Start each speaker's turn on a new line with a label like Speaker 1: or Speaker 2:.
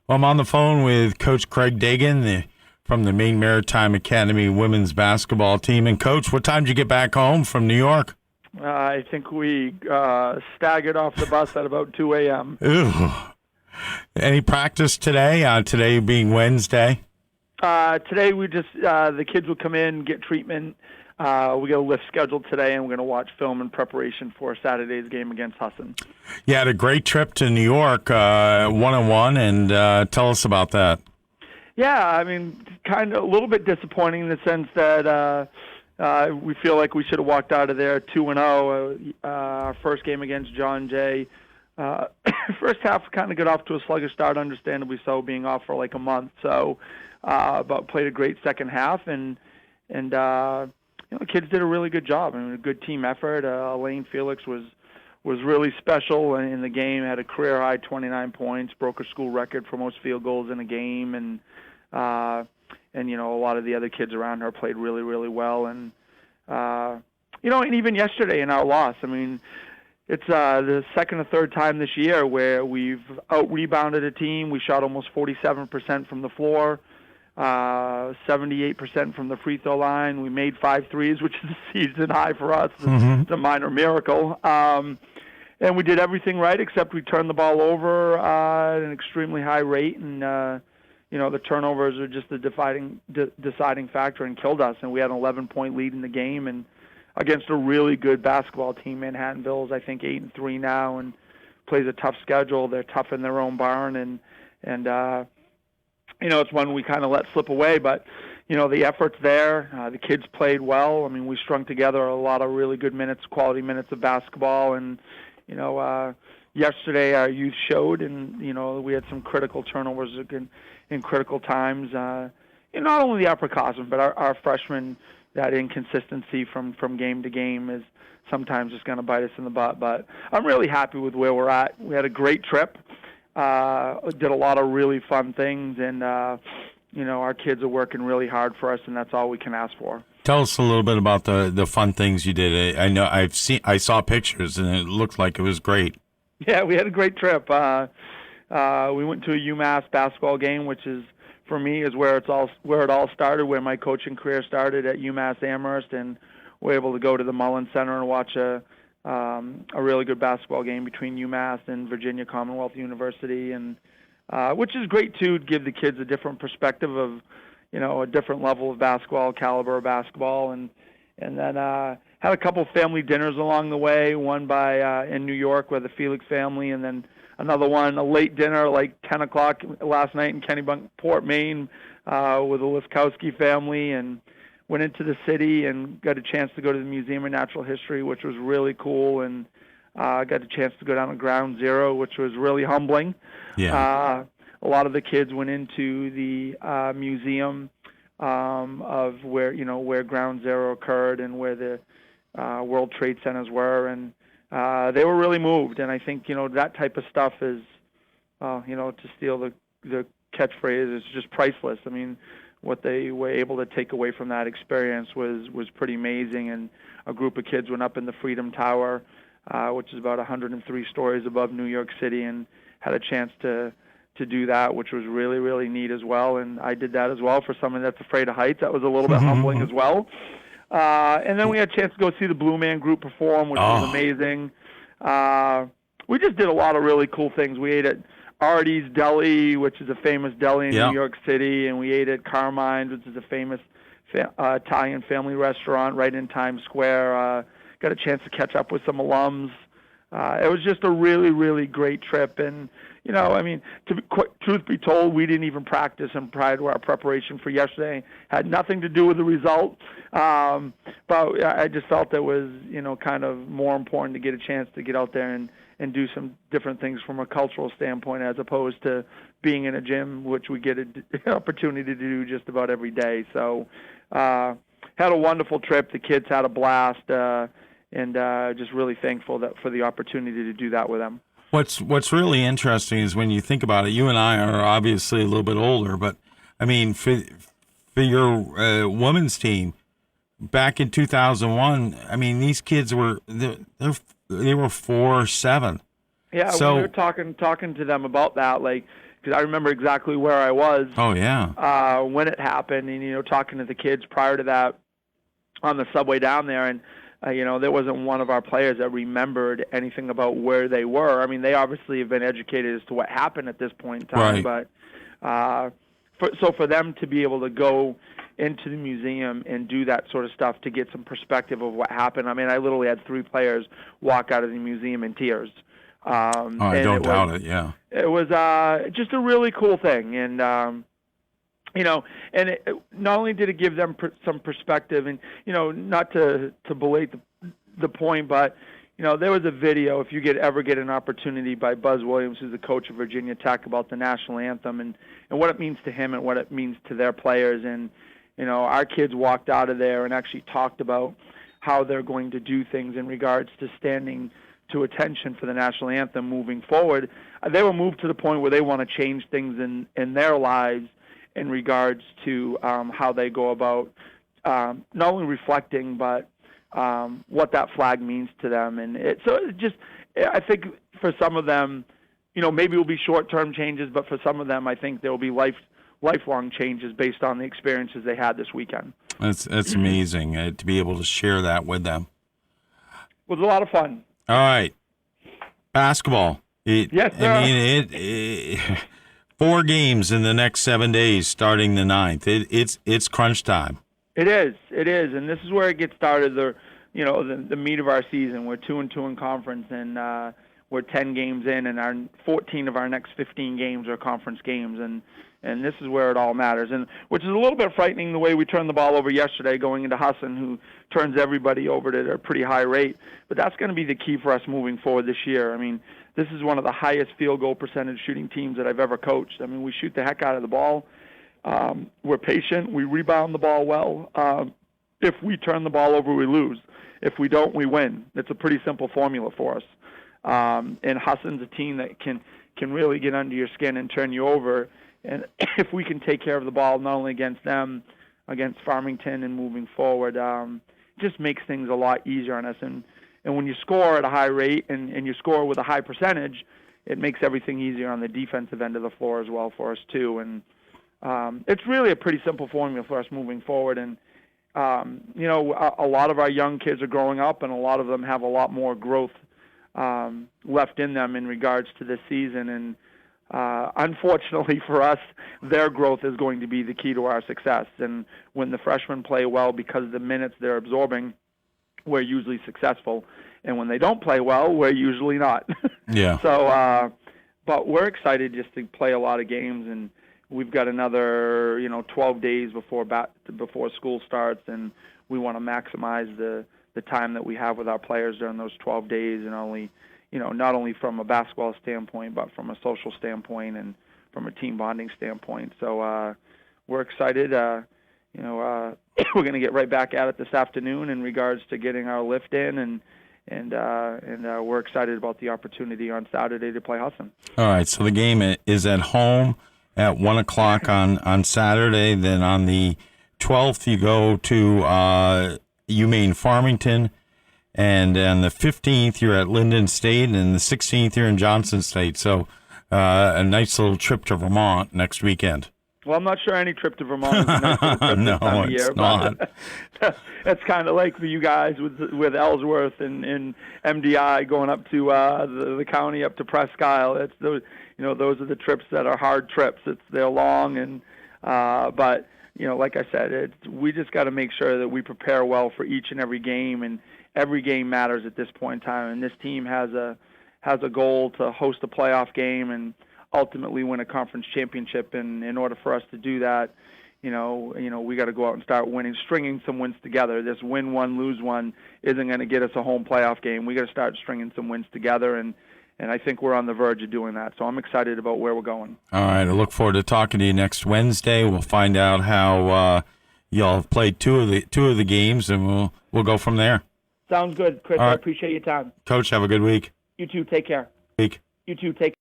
Speaker 1: Well, I'm on the phone with Coach Craig Dagan from the Maine Maritime Academy women's basketball team. And, Coach, what time did you get back home from New York?
Speaker 2: I think we staggered off the bus at about 2 a.m.
Speaker 1: Ooh. Any practice today, today being Wednesday?
Speaker 2: Today we just, the kids will come in, get treatment. We got a lift scheduled today, and we're going to watch film in preparation for Saturday's game against Husson.
Speaker 1: You had a great trip to New York, one-on-one, and tell us about that.
Speaker 2: Yeah, I mean, kind of a little bit disappointing in the sense that we feel like we should have walked out of there 2-0. Our first game against John Jay. First half kind of got off to a sluggish start, understandably so, being off for like a month. So, but played a great second half, and the kids did a really good job. I mean, a good team effort. Elaine Felix was really special in the game. Had a career high 29 points, broke a school record for most field goals in a game, and a lot of the other kids around her played really, really well. And and even yesterday in our loss, I mean, it's the second or third time this year where we've out-rebounded a team. We shot almost 47% from the floor, 78% from the free throw line. We made 5 threes, which is a season high for us.
Speaker 1: Mm-hmm.
Speaker 2: It's a minor miracle. And we did everything right except we turned the ball over at an extremely high rate. And, the turnovers are just the deciding factor and killed us. And we had an 11-point lead in the game. And against a really good basketball team, Manhattanville's, I think, 8-3 now, and plays a tough schedule. They're tough in their own barn, and it's one we kind of let slip away. But the effort's there. The kids played well. I mean, we strung together a lot of really good minutes, quality minutes of basketball, and yesterday our youth showed, and we had some critical turnovers in critical times. Not only the upperclassmen, but our freshmen. That inconsistency from game to game is sometimes just going to bite us in the butt. But I'm really happy with where we're at. We had a great trip, did a lot of really fun things, and our kids are working really hard for us, and that's all we can ask for.
Speaker 1: Tell us a little bit about the fun things you did. I know I saw pictures, and it looked like it was great. Yeah,
Speaker 2: we had a great trip. We went to a UMass basketball game, which is, for me, is where it all started, where my coaching career started at UMass Amherst, and we're able to go to the Mullen Center and watch a really good basketball game between UMass and Virginia Commonwealth University, and which is great too, to give the kids a different perspective of a different level of basketball, caliber of basketball, and then had a couple family dinners along the way. One by in New York with the Felix family, and then another one, a late dinner, like 10 o'clock last night in Kennebunkport, Maine, with the Liskowski family, and went into the city and got a chance to go to the Museum of Natural History, which was really cool, and got a chance to go down to Ground Zero, which was really humbling.
Speaker 1: Yeah.
Speaker 2: A lot of the kids went into the museum of where Ground Zero occurred and where the World Trade Centers were, and they were really moved, and I think that type of stuff is, to steal the catchphrase, is just priceless. I mean, what they were able to take away from that experience was pretty amazing. And a group of kids went up in the Freedom Tower, which is about 103 stories above New York City, and had a chance to do that, which was really, really neat as well. And I did that as well for someone that's afraid of heights. That was a little bit humbling as well. And then we had a chance to go see the Blue Man Group perform, which was amazing. We just did a lot of really cool things. We ate at Artie's Deli, which is a famous deli in New York City, and we ate at Carmine's, which is a famous Italian family restaurant right in Times Square. Got a chance to catch up with some alums. It was just a really, really great trip. And, truth be told, we didn't even practice prior to our preparation for yesterday. Had nothing to do with the result. But I just felt it was, kind of more important to get a chance to get out there and do some different things from a cultural standpoint, as opposed to being in a gym, which we get an opportunity to do just about every day. So had a wonderful trip. The kids had a blast, and just really thankful for the opportunity to do that with them.
Speaker 1: What's really interesting is when you think about it, you and I are obviously a little bit older, but I mean, for your women's team back in 2001, I mean, these kids were they were 4-7.
Speaker 2: Yeah, so we were talking to them about that. Like, because I remember exactly where I was.
Speaker 1: Oh, yeah.
Speaker 2: When it happened, and talking to the kids prior to that on the subway down there, and there wasn't one of our players that remembered anything about where they were. I mean, they obviously have been educated as to what happened at this point in time,
Speaker 1: Right.
Speaker 2: but for them to be able to go into the museum and do that sort of stuff to get some perspective of what happened. I mean, I literally had 3 players walk out of the museum in tears.
Speaker 1: I don't doubt it. Yeah.
Speaker 2: It was just a really cool thing, and and not only did it give them some perspective, and not to belate the point, but there was a video, if you ever get an opportunity, by Buzz Williams, who's the coach of Virginia Tech, about the national anthem and what it means to him and what it means to their players. And our kids walked out of there and actually talked about how they're going to do things in regards to standing to attention for the national anthem moving forward. They were moved to the point where they want to change things in their lives in regards to how they go about not only reflecting, but what that flag means to them. And I think for some of them, maybe it will be short-term changes, but for some of them, I think there will be lifelong changes based on the experiences they had this weekend.
Speaker 1: That's amazing to be able to share that with them.
Speaker 2: It was a lot of fun.
Speaker 1: All right. Basketball.
Speaker 2: Yes, sir.
Speaker 1: I mean, 4 games in the next 7 days, starting the 9th. It's crunch time. It is,
Speaker 2: and this is where it gets started. The meat of our season. We're 2-2 in conference, and we're 10 games in, and 14 of our next 15 games are conference games, and this is where it all matters. And which is a little bit frightening the way we turned the ball over yesterday, going into Hassan, who turns everybody over at a pretty high rate. But that's going to be the key for us moving forward this year. I mean, this is one of the highest field goal percentage shooting teams that I've ever coached. I mean, we shoot the heck out of the ball. We're patient. We rebound the ball well. If we turn the ball over, we lose. If we don't, we win. It's a pretty simple formula for us. And Hassan's a team that can really get under your skin and turn you over. And if we can take care of the ball, not only against them, against Farmington and moving forward, it just makes things a lot easier on us. And when you score at a high rate and you score with a high percentage, it makes everything easier on the defensive end of the floor as well for us too. And it's really a pretty simple formula for us moving forward. And a lot of our young kids are growing up, and a lot of them have a lot more growth left in them in regards to this season. And unfortunately for us, their growth is going to be the key to our success. And when the freshmen play well, because of the minutes they're absorbing, we're usually successful. And when they don't play well, we're usually not.
Speaker 1: Yeah.
Speaker 2: So, but we're excited just to play a lot of games, and we've got another 12 days before school starts, and we want to maximize the time that we have with our players during those 12 days, and not only from a basketball standpoint, but from a social standpoint and from a team bonding standpoint. So we're excited. We're going to get right back at it this afternoon in regards to getting our lift in, and we're excited about the opportunity on Saturday to play Hassan.
Speaker 1: All right, so the game is at home at 1 o'clock on Saturday. Then on the 12th, you go to UMaine Farmington. And on the 15th, you're at Linden State, and the 16th, you're in Johnson State. So a nice little trip to Vermont next weekend.
Speaker 2: Well, I'm not sure any trip to Vermont is a nice little trip
Speaker 1: No,
Speaker 2: this time of
Speaker 1: it's
Speaker 2: year.
Speaker 1: not.
Speaker 2: It's kind of like for you guys with Ellsworth and MDI going up to the county, up to Presque Isle. It's those are the trips that are hard trips. They're long, and but like I said, we just got to make sure that we prepare well for each and every game, and every game matters at this point in time. And this team has a goal to host a playoff game and ultimately win a conference championship. And in order for us to do that, we got to go out and start winning, stringing some wins together. This win one, lose one isn't going to get us a home playoff game. We got to start stringing some wins together, and I think we're on the verge of doing that. So I'm excited about where we're going.
Speaker 1: All right, I look forward to talking to you next Wednesday. We'll find out how y'all have played two of the games, and we'll go from there.
Speaker 2: Sounds good, Chris. I appreciate your time.
Speaker 1: Coach, have a good week.
Speaker 2: You too. Take care.
Speaker 1: Week.
Speaker 2: You too. Take care.